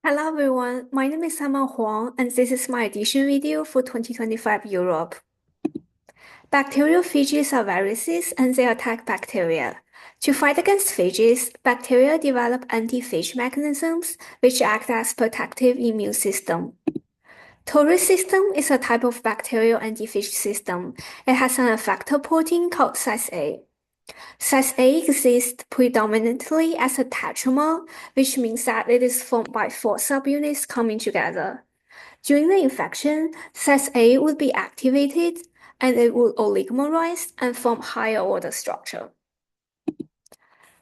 Hello everyone, my name is Emma Huang, and this is my audition video for 2025 Europe. Bacterial phages are viruses and they attack bacteria. To fight against phages, bacteria develop anti-phage mechanisms which act as protective immune system. Torus system is a type of bacterial anti-phage system. It has an effector protein called Cis-A. Cis-A exists predominantly as a tetramer, which means that it is formed by four subunits coming together. During the infection, Cis-A would be activated and it would oligomerize and form higher order structure.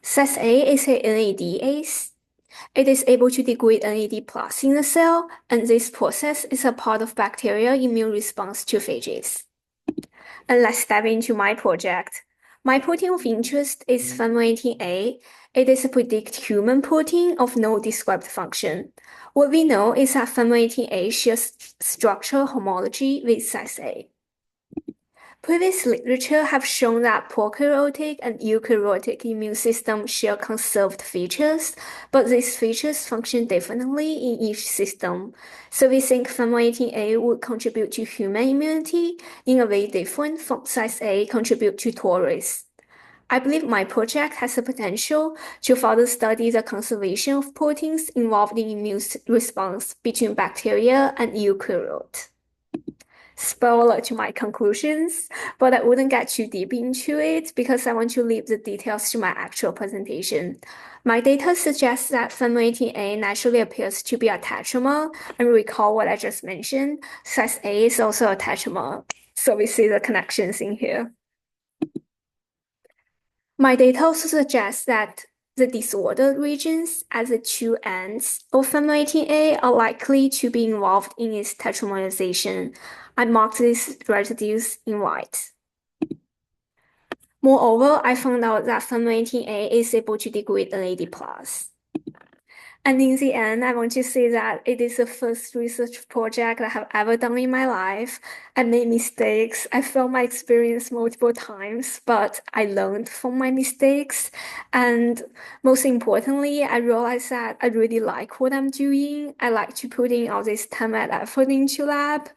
Cis-A is a NADase. It is able to degrade NAD+ in the cell, and this process is a part of bacterial immune response to phages. And let's dive into my project. My protein of interest is phenyl-18A. It is a predict human protein of no described function. What we know is that phenyl-18A shares structural homology with Cis-A. Previous literature have shown that prokaryotic and eukaryotic immune systems share conserved features, but these features function differently in each system. So we think phenyl-18A would contribute to human immunity in a way different from Cis-A contribute to Taurus. I believe my project has the potential to further study the conservation of proteins involved in immune response between bacteria and eukaryote. Spoiler to my conclusions, but I wouldn't get too deep into it because I want to leave the details to my actual presentation. My data suggests that phenyl-18A naturally appears to be a tetramer, and recall what I just mentioned, Cis-A is also a tetramer, so we see the connections in here. My data also suggests that the disordered regions at the two ends of phenyl-18A are likely to be involved in its tetramerization. I marked these residues in white. Moreover, I found out that phenyl-18A is able to degrade NAD+. And in the end, I want to say that it is the first research project I have ever done in my life. I made mistakes. I failed my experience multiple times, but I learned from my mistakes. And most importantly, I realized that I really like what I'm doing. I like to put in all this time and effort into lab.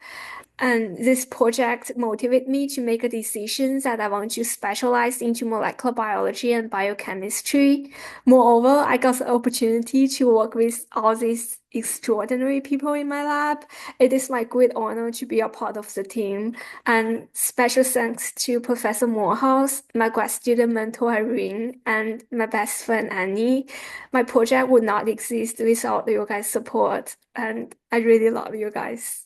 And this project motivated me to make a decision that I want to specialize into molecular biology and biochemistry. Moreover, I got the opportunity to work with all these extraordinary people in my lab. It is my great honor to be a part of the team. And special thanks to Professor Morehouse, my grad student mentor Irene, and my best friend Annie. My project would not exist without your guys' support. And I really love you guys.